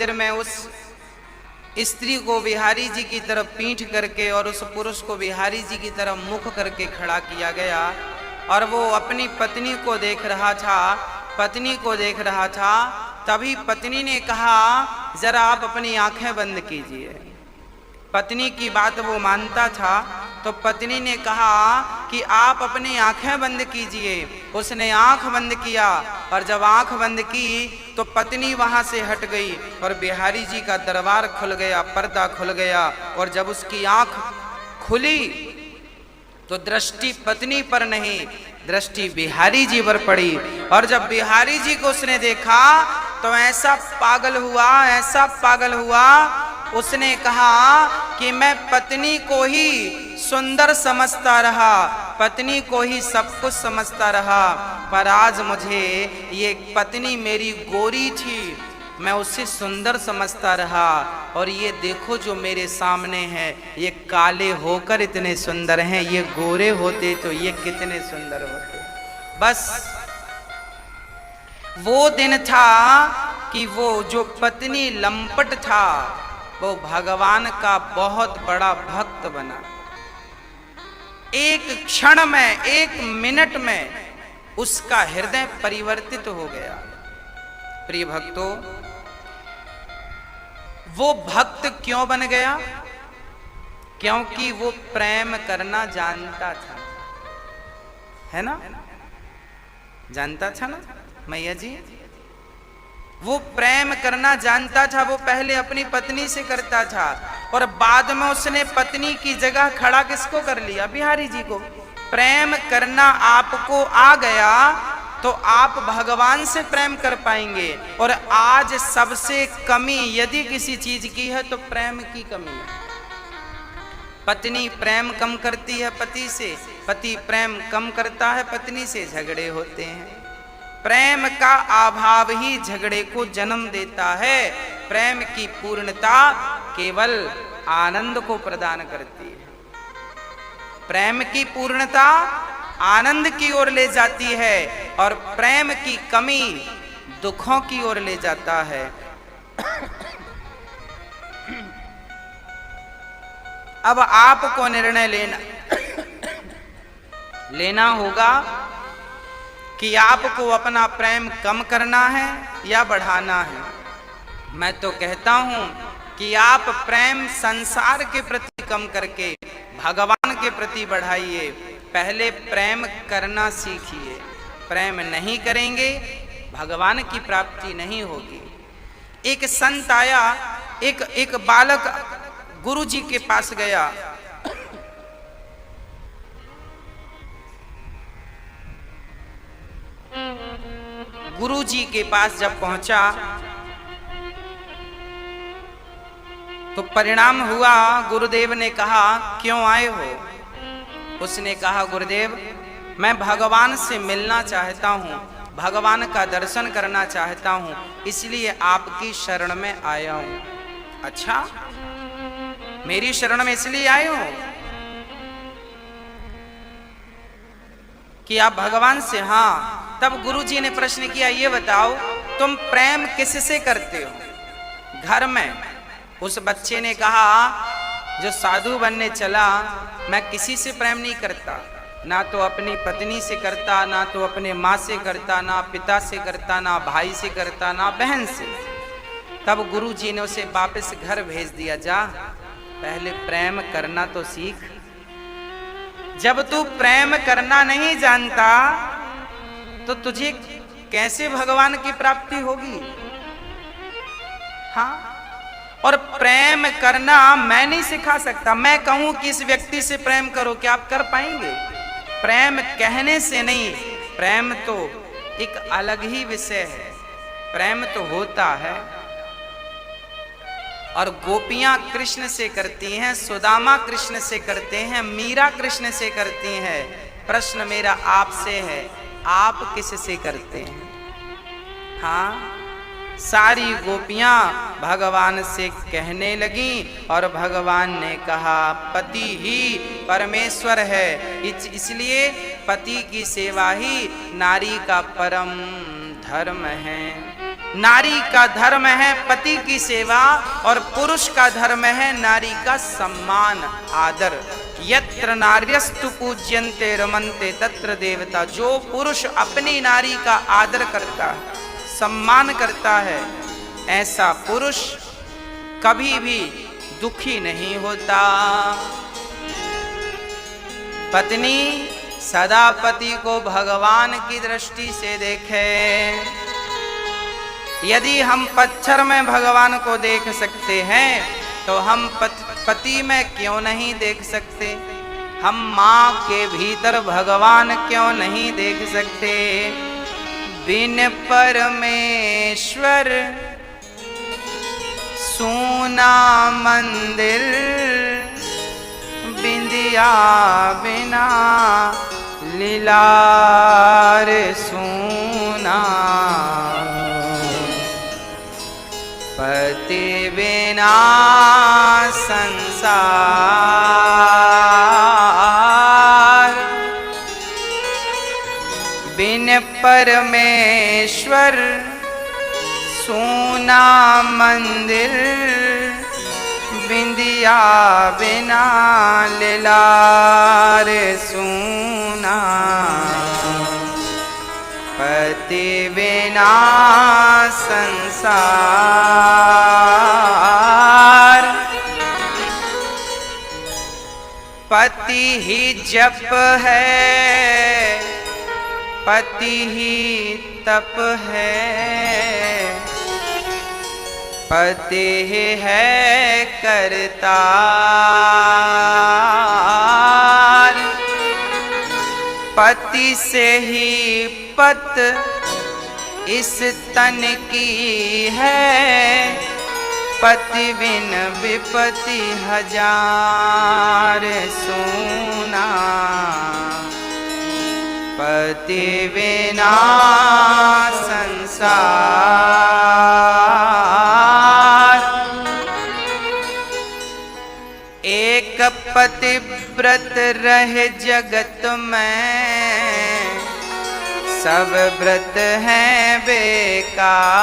मंदिर में उस स्त्री को बिहारी जी की तरफ पीठ करके और उस पुरुष को बिहारी जी की तरफ मुख करके खड़ा किया गया और वो अपनी पत्नी को देख रहा था। तभी पत्नी ने कहा जरा आप अपनी आंखें बंद कीजिए। पत्नी की बात वो मानता था, तो पत्नी ने कहा कि आप अपनी आंखें बंद कीजिए। उसने आंख बंद किया और जब आंख बंद की तो पत्नी वहां से हट गई और बिहारी जी का दरबार खुल गया, पर्दा खुल गया। और जब उसकी आंख खुली तो दृष्टि पत्नी पर नहीं, दृष्टि बिहारी जी पर पड़ी। और जब बिहारी जी को उसने देखा तो ऐसा पागल हुआ, उसने कहा कि मैं पत्नी को ही सुंदर समझता रहा, पत्नी को ही सब कुछ समझता रहा, पर आज मुझे ये पत्नी मेरी गोरी थी, मैं उसे सुंदर समझता रहा। और ये देखो जो मेरे सामने है, ये काले होकर इतने सुंदर हैं, ये गोरे होते तो ये कितने सुंदर होते। बस वो दिन था कि वो जो पत्नी लंपट था वो भगवान का बहुत बड़ा भक्त बना। एक क्षण में, एक मिनट में उसका हृदय परिवर्तित हो गया। प्रिय भक्तों, वो भक्त क्यों बन गया? क्योंकि वो प्रेम करना जानता था, है ना? जानता था ना मैया जी? वो प्रेम करना जानता था। वो पहले अपनी पत्नी से करता था और बाद में उसने पत्नी की जगह खड़ा किसको कर लिया? बिहारी जी को। प्रेम करना आपको आ गया तो आप भगवान से प्रेम कर पाएंगे। और आज सबसे कमी यदि किसी चीज की है तो प्रेम की कमी है। पत्नी प्रेम कम करती है पति से, पति प्रेम कम करता है पत्नी से, झगड़े होते हैं। प्रेम का अभाव ही झगड़े को जन्म देता है। प्रेम की पूर्णता केवल आनंद को प्रदान करती है। प्रेम की पूर्णता आनंद की ओर ले जाती है और प्रेम की कमी दुखों की ओर ले जाता है। अब आपको निर्णय लेना होगा कि आपको अपना प्रेम कम करना है या बढ़ाना है। मैं तो कहता हूं कि आप प्रेम संसार के प्रति कम करके भगवान के प्रति बढ़ाइए। पहले प्रेम करना सीखिए। प्रेम नहीं करेंगे भगवान की प्राप्ति नहीं होगी। एक संत आया, एक बालक गुरु जी के पास गया। गुरु जी के पास जब पहुंचा तो परिणाम हुआ, गुरुदेव ने कहा क्यों आए हो? उसने कहा गुरुदेव मैं भगवान से मिलना चाहता हूँ, भगवान का दर्शन करना चाहता हूँ, इसलिए आपकी शरण में आया हूँ। अच्छा, मेरी शरण में इसलिए आए हो कि आप भगवान से? हाँ। तब गुरुजी ने प्रश्न किया, ये बताओ तुम प्रेम किससे करते हो? घर में उस बच्चे ने कहा जो साधु बनने चला, मैं किसी से प्रेम नहीं करता, ना तो अपनी पत्नी से करता, ना तो अपने माँ से करता, ना पिता से करता, ना भाई से करता, ना बहन से। तब गुरुजी ने उसे वापस घर भेज दिया, जा पहले प्रेम करना तो सीख। जब तू प्रेम करना नहीं जानता तो तुझे कैसे भगवान की प्राप्ति होगी? हाँ, और प्रेम करना मैं नहीं सिखा सकता। मैं कहूं कि इस व्यक्ति से प्रेम करो, क्या आप कर पाएंगे? प्रेम कहने से नहीं, प्रेम तो एक अलग ही विषय है। प्रेम तो होता है। और गोपियां कृष्ण से करती हैं, सुदामा कृष्ण से करते हैं, मीरा कृष्ण से करती हैं। प्रश्न मेरा आपसे है, आप किससे करते हैं? हाँ, सारी गोपियां भगवान से कहने लगी और भगवान ने कहा पति ही परमेश्वर है, इसलिए पति की सेवा ही नारी का परम धर्म है। नारी का धर्म है पति की सेवा और पुरुष का धर्म है नारी का सम्मान आदर। यत्र नार्यस्तु पूज्यन्ते रमन्ते तत्र देवता। जो पुरुष अपनी नारी का आदर करता है, सम्मान करता है, ऐसा पुरुष कभी भी दुखी नहीं होता। पत्नी सदा पति को भगवान की दृष्टि से देखे। यदि हम पत्थर में भगवान को देख सकते हैं तो हम पति में क्यों नहीं देख सकते? हम माँ के भीतर भगवान क्यों नहीं देख सकते? बिन परमेश्वर सूना मंदिर, बिंदिया बिना लीलार सूना। पति बिना संसार, बिन परमेश्वर सूना मंदिर, बिंदिया बिना लीलार सूना। पति बिना संसार, पति ही जप है, पति ही तप है, पति ही है करतार। पति से ही पत इस तन की है, पति बिन विपति हजार सूना। पति बिना संसार, एक पतिव्रत रहे जगत में, सब व्रत हैं बेकार।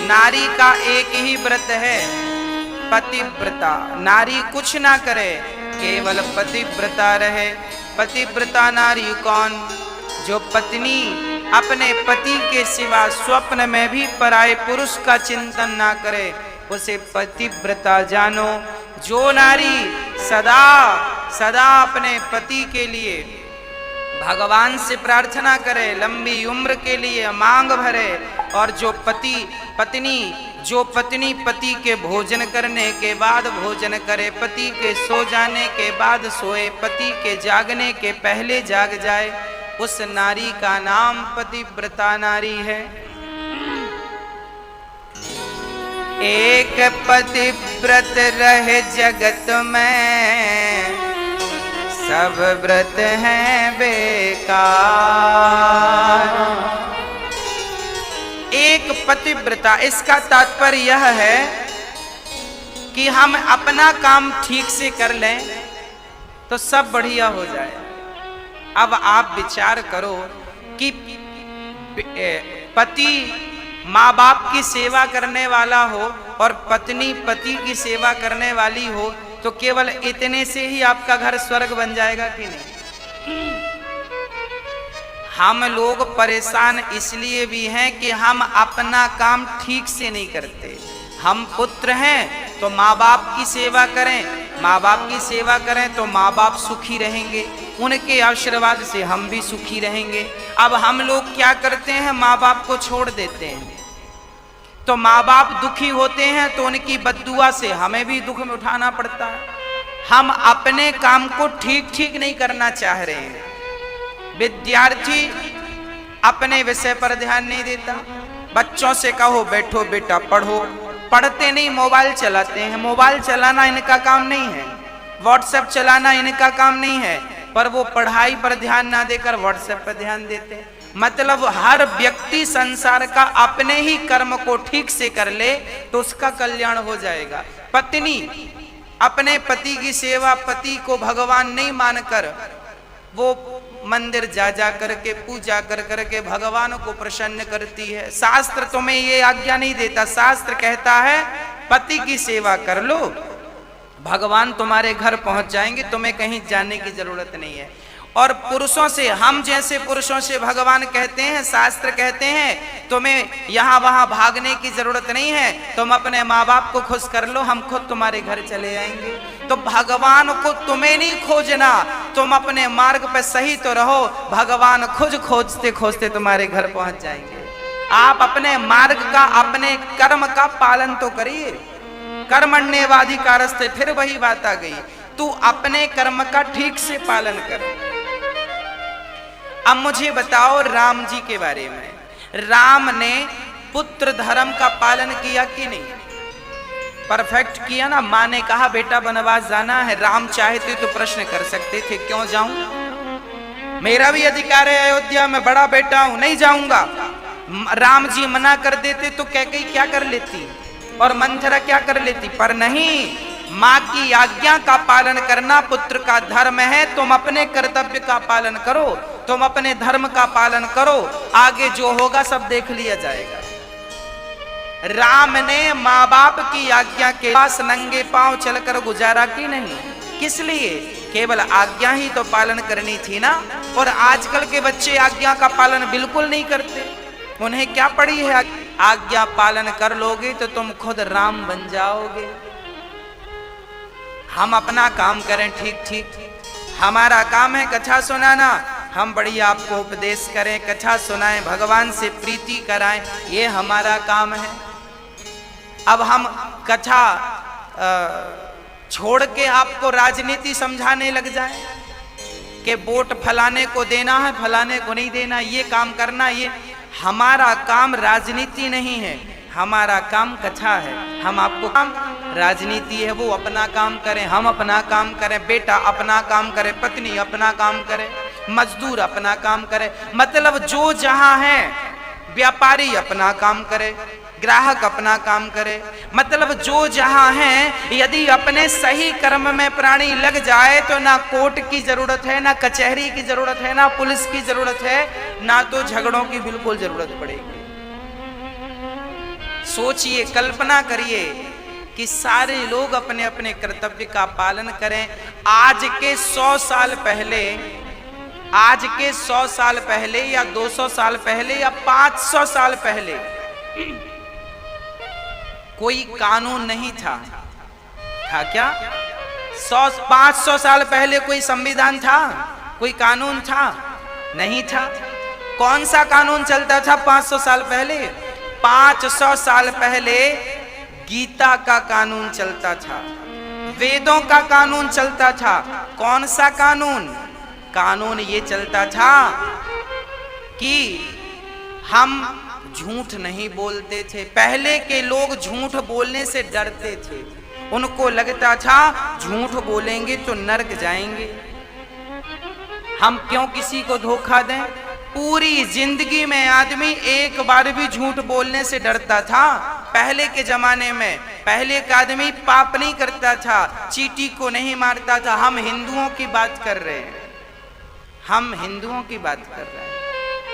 नारी का एक ही व्रत है, पतिव्रता। नारी कुछ ना करे, केवल पतिव्रता रहे। पतिव्रता नारी कौन? जो पत्नी अपने पति के सिवा स्वप्न में भी पराये पुरुष का चिंतन ना करे, उसे पतिव्रता जानो। जो नारी सदा सदा अपने पति के लिए भगवान से प्रार्थना करे, लंबी उम्र के लिए मांग भरे, और जो पत्नी पति के भोजन करने के बाद भोजन करे, पति के सो जाने के बाद सोए, पति के जागने के पहले जाग जाए, उस नारी का नाम पतिव्रता नारी है। एक पतिव्रत रहे जगत में, सब व्रत हैं बेकार। एक पतिव्रता, इसका तात्पर्य यह है कि हम अपना काम ठीक से कर लें तो सब बढ़िया हो जाए। अब आप विचार करो कि पति माँ बाप की सेवा करने वाला हो और पत्नी पति की सेवा करने वाली हो, तो केवल इतने से ही आपका घर स्वर्ग बन जाएगा कि नहीं? हम लोग परेशान इसलिए भी हैं कि हम अपना काम ठीक से नहीं करते। हम पुत्र हैं तो माँ बाप की सेवा करें, माँ बाप की सेवा करें तो माँ बाप सुखी रहेंगे, उनके आशीर्वाद से हम भी सुखी रहेंगे। अब हम लोग क्या करते हैं, माँ बाप को छोड़ देते हैं, तो माँ बाप दुखी होते हैं तो उनकी बद्दुआ से हमें भी दुख में उठाना पड़ता है। हम अपने काम को ठीक नहीं करना चाह रहे हैं। विद्यार्थी अपने विषय पर ध्यान नहीं देता। बच्चों से कहो बैठो बेटा पढ़ो, पढ़ते नहीं, मोबाइल चलाते हैं। मोबाइल चलाना इनका काम नहीं है, व्हाट्सएप चलाना इनका काम नहीं है, पर वो पढ़ाई पर ध्यान ना देकर व्हाट्सएप पर ध्यान देते हैं। मतलब हर व्यक्ति संसार का अपने ही कर्म को ठीक से कर ले तो उसका कल्याण हो जाएगा। पत्नी अपने पति की सेवा, पति को भगवान नहीं मानकर वो मंदिर जा जा करके पूजा कर करके भगवान को प्रसन्न करती है। शास्त्र तुम्हें ये आज्ञा नहीं देता, शास्त्र कहता है पति की सेवा कर लो, भगवान तुम्हारे घर पहुंच जाएंगे, तुम्हें कहीं जाने की जरूरत नहीं है। और पुरुषों से, हम जैसे पुरुषों से भगवान कहते हैं, शास्त्र कहते हैं तुम्हें यहां वहां भागने की जरूरत नहीं है, तुम अपने माँ बाप को खुश कर लो, हम खुद तुम्हारे घर चले आएंगे। तो भगवान को तुम्हें नहीं खोजना, तुम अपने मार्ग पे सही तो रहो, भगवान खुद खोजते खोजते तुम्हारे घर पहुंच जाएंगे। आप अपने मार्ग का, अपने कर्म का पालन तो करिए। कर्मण्येवाधिकारस्ते, फिर वही बात आ गई, तू अपने कर्म का ठीक से पालन कर। अब मुझे बताओ राम जी के बारे में, राम ने पुत्र धर्म का पालन किया कि नहीं? परफेक्ट किया ना। माँ ने कहा बेटा वनवास जाना है, राम चाहते तो प्रश्न कर सकते थे क्यों जाऊं, मेरा भी अधिकार है अयोध्या में, बड़ा बेटा हूं, नहीं जाऊंगा। राम जी मना कर देते तो कैकेयी क्या कर लेती और मंथरा क्या कर लेती, पर नहीं, माँ की आज्ञा का पालन करना पुत्र का धर्म है। तुम अपने कर्तव्य का पालन करो, तुम अपने धर्म का पालन करो, आगे जो होगा सब देख लिया जाएगा। राम ने माँ बाप की आज्ञा के पास नंगे पांव चलकर गुजारा कि नहीं? किस लिए? केवल आज्ञा ही तो पालन करनी थी ना। और आजकल के बच्चे आज्ञा का पालन बिल्कुल नहीं करते, उन्हें क्या पड़ी है? आज्ञा पालन कर लोगे तो तुम खुद राम बन जाओगे। हम अपना काम करें, ठीक ठीक, हमारा काम है कथा सुनाना, हम बढ़िया आपको उपदेश करें, कथा सुनाएं, भगवान से प्रीति कराएं, ये हमारा काम है। अब हम कथा छोड़ के आपको राजनीति समझाने लग जाएं कि वोट फलाने को देना है, फलाने को नहीं देना, ये काम करना, ये हमारा काम राजनीति नहीं है, हमारा काम कथा है। हम आपको काम राजनीति है, वो अपना काम करें, हम अपना काम करें, बेटा अपना काम करे, पत्नी अपना काम करे, मजदूर अपना काम करे, मतलब जो जहां है, व्यापारी अपना काम करे, ग्राहक अपना काम करे, मतलब जो जहां है। यदि अपने सही कर्म में प्राणी लग जाए तो ना कोर्ट की जरूरत है, ना कचहरी की जरूरत है, ना पुलिस की जरूरत है, ना तो झगड़ों की बिल्कुल जरूरत पड़ेगी। सोचिए, कल्पना करिए कि सारे लोग अपने अपने कर्तव्य का पालन करें। आज के 100 साल पहले, आज के 100 साल पहले या 200 साल पहले या 500 साल पहले कोई कानून नहीं था क्या? 500 साल पहले कोई संविधान था, कोई कानून था? नहीं था। कौन सा कानून चलता था 500 साल पहले? 500 साल पहले गीता का कानून चलता था, वेदों का कानून चलता था। कौन सा कानून? कानून ये चलता था कि हम झूठ नहीं बोलते थे। पहले के लोग झूठ बोलने से डरते थे, उनको लगता था झूठ बोलेंगे तो नरक जाएंगे, हम क्यों किसी को धोखा दें। पूरी जिंदगी में आदमी एक बार भी झूठ बोलने से डरता था। पहले के जमाने में पहले का आदमी पाप नहीं करता था, चींटी को नहीं मारता था। हम हिंदुओं की बात कर रहे हैं, हम हिंदुओं की बात कर रहे हैं,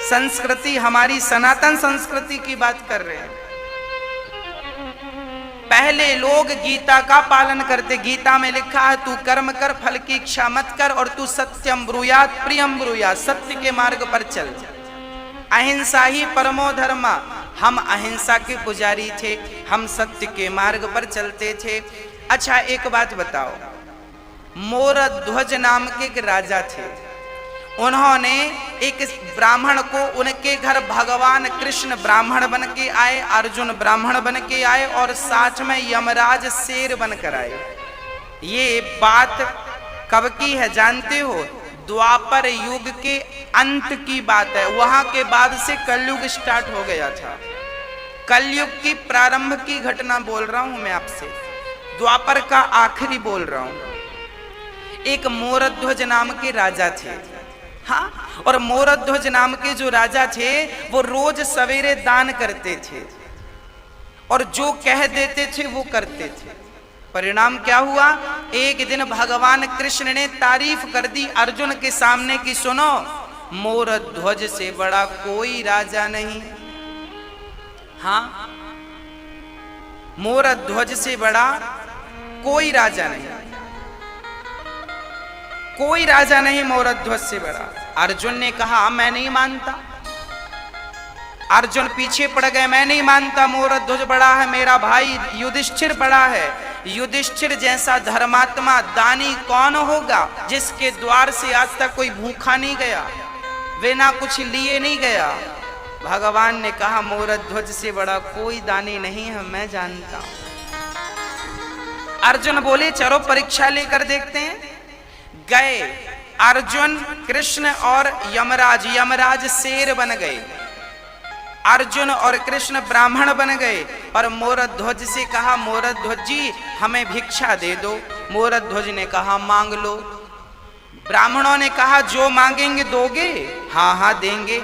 संस्कृति हमारी सनातन संस्कृति की बात कर रहे हैं। पहले लोग गीता का पालन करते। गीता में लिखा है तू कर्म कर, फल की इच्छा मत कर, और तू सत्यम ब्रूयात प्रियम ब्रूयात, सत्य के मार्ग पर चल, अहिंसा ही परमो धर्मा। हम अहिंसा के पुजारी थे, हम सत्य के मार्ग पर चलते थे। अच्छा एक बात बताओ, मोरध्वज नाम के एक राजा थे, उन्होंने एक ब्राह्मण को, उनके घर भगवान कृष्ण ब्राह्मण बन के आए, अर्जुन ब्राह्मण बन के आए, और साथ में यमराज शेर बनकर आए। ये बात कब की है जानते हो? द्वापर युग के अंत की बात है। वहां के बाद से कलयुग स्टार्ट हो गया था। कलयुग की प्रारंभ की घटना बोल रहा हूं मैं आपसे, द्वापर का आखिरी बोल रहा हूं। एक मोरध्वज नाम के राजा थे, हाँ, और मोरध्वज नाम के जो राजा थे वो रोज सवेरे दान करते थे और जो कह देते थे वो करते थे। परिणाम क्या हुआ? एक दिन भगवान कृष्ण ने तारीफ कर दी अर्जुन के सामने कि सुनो, मोर ध्वज से बड़ा कोई राजा नहीं। हाँ, मोर ध्वज से बड़ा कोई राजा नहीं, कोई राजा नहीं मोर ध्वज से बड़ा। अर्जुन ने कहा मैं नहीं मानता। अर्जुन पीछे पड़ गए, मैं नहीं मानता, मोर ध्वज बड़ा है, मेरा भाई युधिष्ठिर बड़ा है। युधिष्ठिर जैसा धर्मात्मा दानी कौन होगा जिसके द्वार से आज तक कोई भूखा नहीं गया, बिना कुछ लिए नहीं गया। भगवान ने कहा मोर ध्वज से बड़ा कोई दानी नहीं है, मैं जानता हूं। अर्जुन बोले चलो परीक्षा लेकर देखते हैं। गए अर्जुन, कृष्ण और यमराज। यमराज शेर बन गए, अर्जुन और कृष्ण ब्राह्मण बन गए और मोर ध्वज से कहा मोर ध्वज जी हमें भिक्षा दे दो। मोर ध्वज ने कहा मांग लो। ब्राह्मणों ने कहा जो मांगेंगे दोगे? हाँ हाँ देंगे।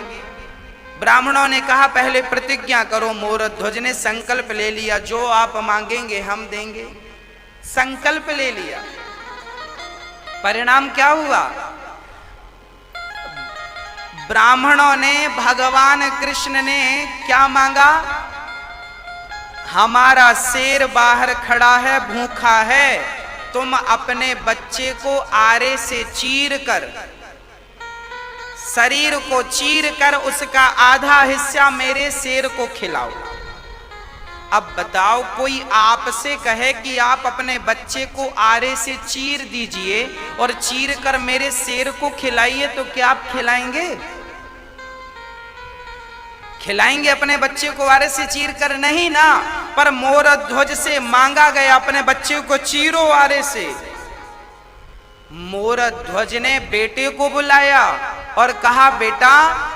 ब्राह्मणों ने कहा पहले प्रतिज्ञा करो। मोर ध्वज ने संकल्प ले लिया जो आप मांगेंगे हम देंगे। संकल्प ले लिया। परिणाम क्या हुआ? ब्राह्मणों ने, भगवान कृष्ण ने क्या मांगा? हमारा शेर बाहर खड़ा है, भूखा है, तुम अपने बच्चे को आरे से चीर कर, शरीर को चीर कर उसका आधा हिस्सा मेरे शेर को खिलाओ। अब बताओ, कोई आपसे कहे कि आप अपने बच्चे को आरे से चीर दीजिए और चीर कर मेरे शेर को खिलाइए, तो क्या आप खिलाएंगे? खिलाएंगे अपने बच्चे को आरे से चीर कर? नहीं ना। पर मोर ध्वज से मांगा गया अपने बच्चे को चीरो आरे से। मोर ध्वज ने बेटे को बुलाया और कहा बेटा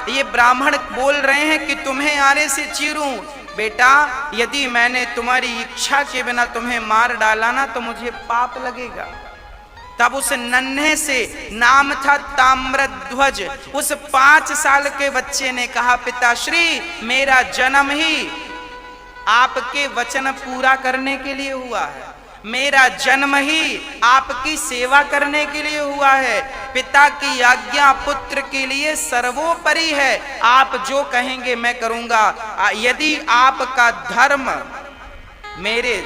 ये ब्राह्मण बोल रहे हैं कि तुम्हें आरे से चीरूं। बेटा यदि मैंने तुम्हारी इच्छा के बिना तुम्हें मार डाला ना तो मुझे पाप लगेगा। तब उस नन्हे से, नाम था ताम्रध्वज, उस 5 साल के बच्चे ने कहा पिताश्री मेरा जन्म ही आपके वचन पूरा करने के लिए हुआ है, मेरा जन्म ही आपकी सेवा करने के लिए हुआ है। पिता की आज्ञा पुत्र के लिए सर्वोपरि है, आप जो कहेंगे मैं करूंगा। यदि आपका धर्म मेरे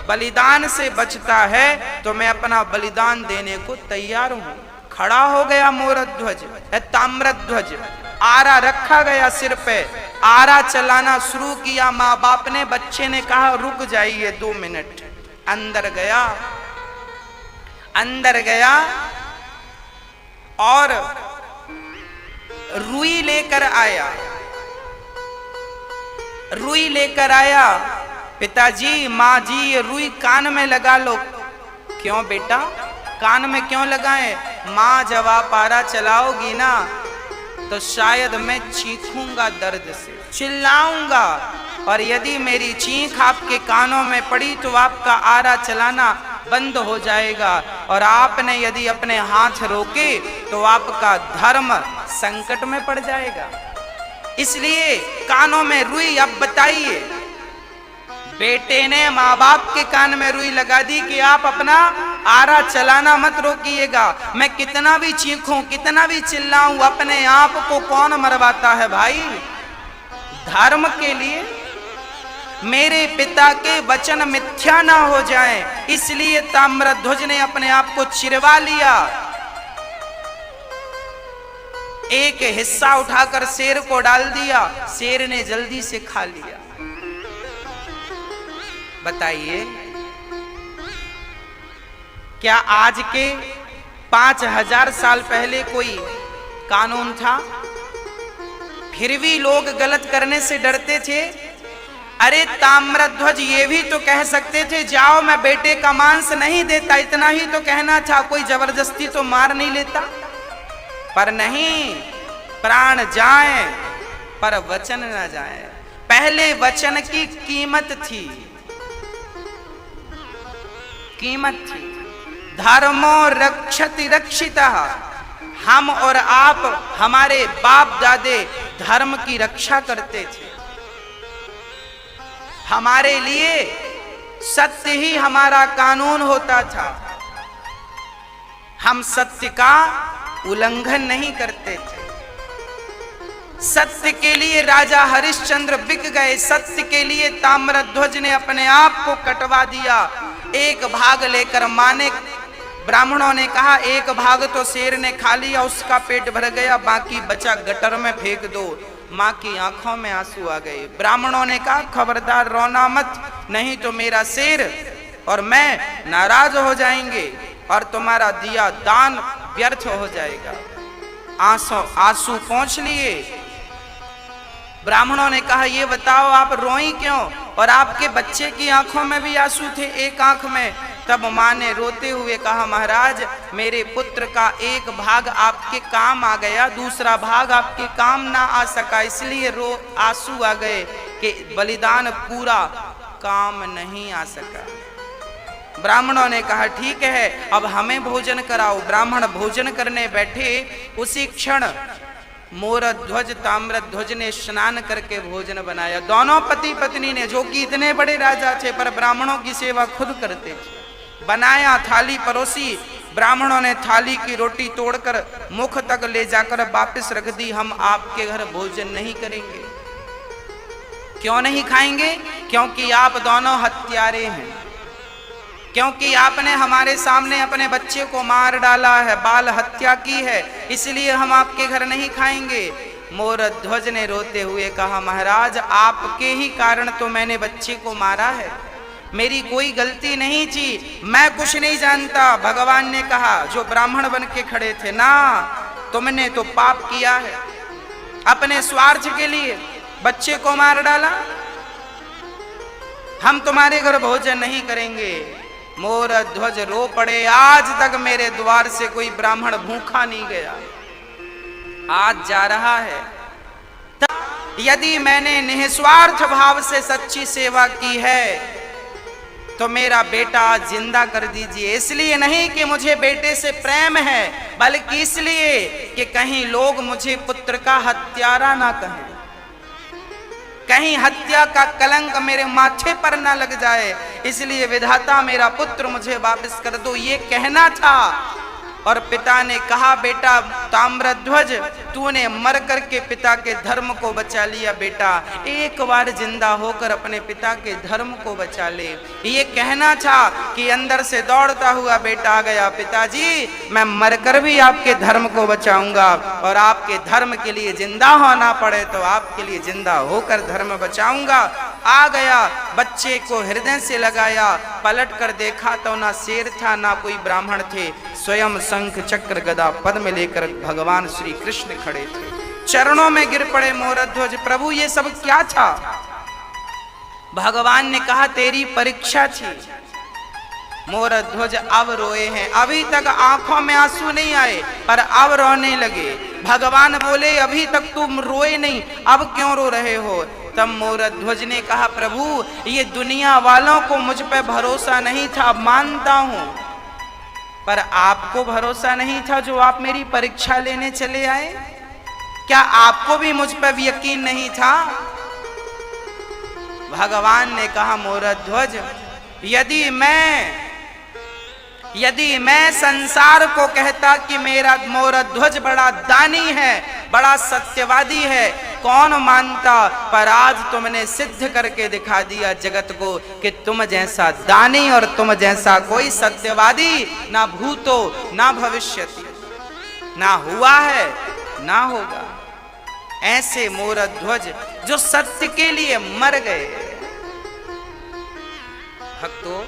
बलिदान से बचता है तो मैं अपना बलिदान देने को तैयार हूं। खड़ा हो गया मोर ध्वज, ताम्रध्वज, आरा रखा गया सिर पे, आरा चलाना शुरू किया। माँ बाप ने, बच्चे ने कहा रुक जाइए 2 मिनट। अंदर गया, अंदर गया और रुई लेकर आया, रुई लेकर आया। पिताजी, माँ जी ये रुई कान में लगा लो। क्यों बेटा, कान में क्यों लगाएं? माँ जब आप आरा चलाओगी ना तो शायद मैं चीखूंगा दर्द से, चिल्लाऊंगा, और यदि मेरी चीख आपके कानों में पड़ी तो आपका आरा चलाना बंद हो जाएगा, और आपने यदि अपने हाथ रोके तो आपका धर्म संकट में पड़ जाएगा। इसलिए कानों में रुई। अब बताइए, बेटे ने माँ बाप के कान में रुई लगा दी कि आप अपना आरा चलाना मत रोकिएगा। मैं कितना भी चीखूं, कितना भी चिल्लाऊं, अपने आप को कौन मरवाता है भाई? धर्म के लिए मेरे पिता के वचन मिथ्या ना हो जाएं, इसलिए ताम्रध्वज ने अपने आप को चिरवा लिया। एक हिस्सा उठाकर शेर को डाल दिया, शेर ने जल्दी से खा लिया। बताइए, क्या आज के 5000 साल पहले कोई कानून था? फिर भी लोग गलत करने से डरते थे। अरे ताम्रध्वज ये भी तो कह सकते थे जाओ मैं बेटे का मांस नहीं देता, इतना ही तो कहना था, कोई जबरदस्ती तो मार नहीं लेता। पर नहीं, प्राण जाए पर वचन न जाए। पहले वचन की कीमत थी, कीमत थी। धर्मो रक्षति रक्षितः। हम और आप, हमारे बाप दादे धर्म की रक्षा करते थे। हमारे लिए सत्य ही हमारा कानून होता था। हम सत्य का उल्लंघन नहीं करते थे। सत्य के लिए राजा हरिश्चंद्र बिक गए, सत्य के लिए ताम्रध्वज ने अपने आप को कटवा दिया। एक भाग लेकर माने, ब्राह्मणों ने कहा एक भाग तो शेर ने खा लिया, उसका पेट भर गया, बाकी बचा गटर में फेंक दो। माँ की आंखों में आंसू आ गए। ब्राह्मणों ने कहा खबरदार रोना मत, नहीं तो मेरा शेर और मैं नाराज हो जाएंगे और तुम्हारा दिया दान व्यर्थ हो जाएगा। आंसू पोंछ लिए। ब्राह्मणों ने कहा ये बताओ आप रोई क्यों, और आपके बच्चे की आंखों में भी आंसू थे, एक आंख में। तब माँ ने रोते हुए कहा महाराज मेरे पुत्र का एक भाग आपके काम आ गया, दूसरा भाग आपके काम ना आ सका, इसलिए आंसू आ गए कि बलिदान पूरा काम नहीं आ सका। ब्राह्मणों ने कहा ठीक है अब हमें भोजन कराओ। ब्राह्मण भोजन करने बैठे, उसी क्षण मोरध्वज ताम्रध्वज ने स्नान करके भोजन बनाया। दोनों पति पत्नी ने, जो कि इतने बड़े राजा थे पर ब्राह्मणों की सेवा खुद करते थे, बनाया, थाली परोसी। ब्राह्मणों ने थाली की रोटी तोड़कर मुख तक ले जाकर वापस रख दी। हम आपके घर भोजन नहीं करेंगे। क्यों नहीं खाएंगे? क्योंकि आप दोनों हत्यारे हैं, क्योंकि आपने हमारे सामने अपने बच्चे को मार डाला है, बाल हत्या की है, इसलिए हम आपके घर नहीं खाएंगे। मोरध्वज ने रोते हुए कहा महाराज आपके ही कारण तो मैंने बच्चे को मारा है, मेरी कोई गलती नहीं थी, मैं कुछ नहीं जानता। भगवान ने कहा जो ब्राह्मण बन के खड़े थे ना, तुमने तो पाप किया है, अपने स्वार्थ के लिए बच्चे को मार डाला, हम तुम्हारे घर भोजन नहीं करेंगे। मोरध्वज रो पड़े, आज तक मेरे द्वार से कोई ब्राह्मण भूखा नहीं गया, आज जा रहा है। यदि मैंने निस्वार्थ भाव से सच्ची सेवा की है तो मेरा बेटा जिंदा कर दीजिए। इसलिए नहीं कि मुझे बेटे से प्रेम है, बल्कि इसलिए कि कहीं लोग मुझे पुत्र का हत्यारा ना कहें, कहीं हत्या का कलंक मेरे माथे पर ना लग जाए, इसलिए विधाता मेरा पुत्र मुझे वापस कर दो, ये कहना था। और पिता ने कहा बेटा ताम्रध्वज तूने मर करके पिता के धर्म को बचा लिया, बेटा एक बार जिंदा होकर अपने पिता के धर्म को बचा ले। ये कहना था कि अंदर से दौड़ता हुआ बेटा आ गया, पिताजी मैं मरकर भी आपके धर्म को बचाऊंगा, और आपके धर्म के लिए जिंदा होना पड़े तो आपके लिए जिंदा होकर धर्म बचाऊंगा। आ गया, बच्चे को हृदय से लगाया, पलट कर देखा तो ना शेर था ना कोई ब्राह्मण थे, स्वयं शंख चक्र गदा पद्म लेकर भगवान श्री कृष्ण खड़े थे। चरणों में गिर पड़े मोरध्वज, प्रभु ये सब क्या था? भगवान ने कहा तेरी परीक्षा थी। मोरध्वज अब रोए हैं, अभी तक आंखों में आंसू नहीं आए पर अब रोने लगे। भगवान बोले अभी तक तुम रोए नहीं, अब क्यों रो रहे हो? तब मोरध्वज ने कहा प्रभु ये दुनिया वालों को मुझ पर भरोसा नहीं था, मानता हूं, पर आपको भरोसा नहीं था जो आप मेरी परीक्षा लेने चले आए? क्या आपको भी मुझ पर यकीन नहीं था? भगवान ने कहा मोरध्वज यदि मैं संसार को कहता कि मेरा मोरध्वज बड़ा दानी है, बड़ा सत्यवादी है, कौन मानता, पर आज तुमने सिद्ध करके दिखा दिया जगत को कि तुम जैसा दानी और तुम जैसा कोई सत्यवादी ना भूतो ना भविष्यति, ना हुआ है ना होगा। ऐसे मोरध्वज जो सत्य के लिए मर गए। भक्तों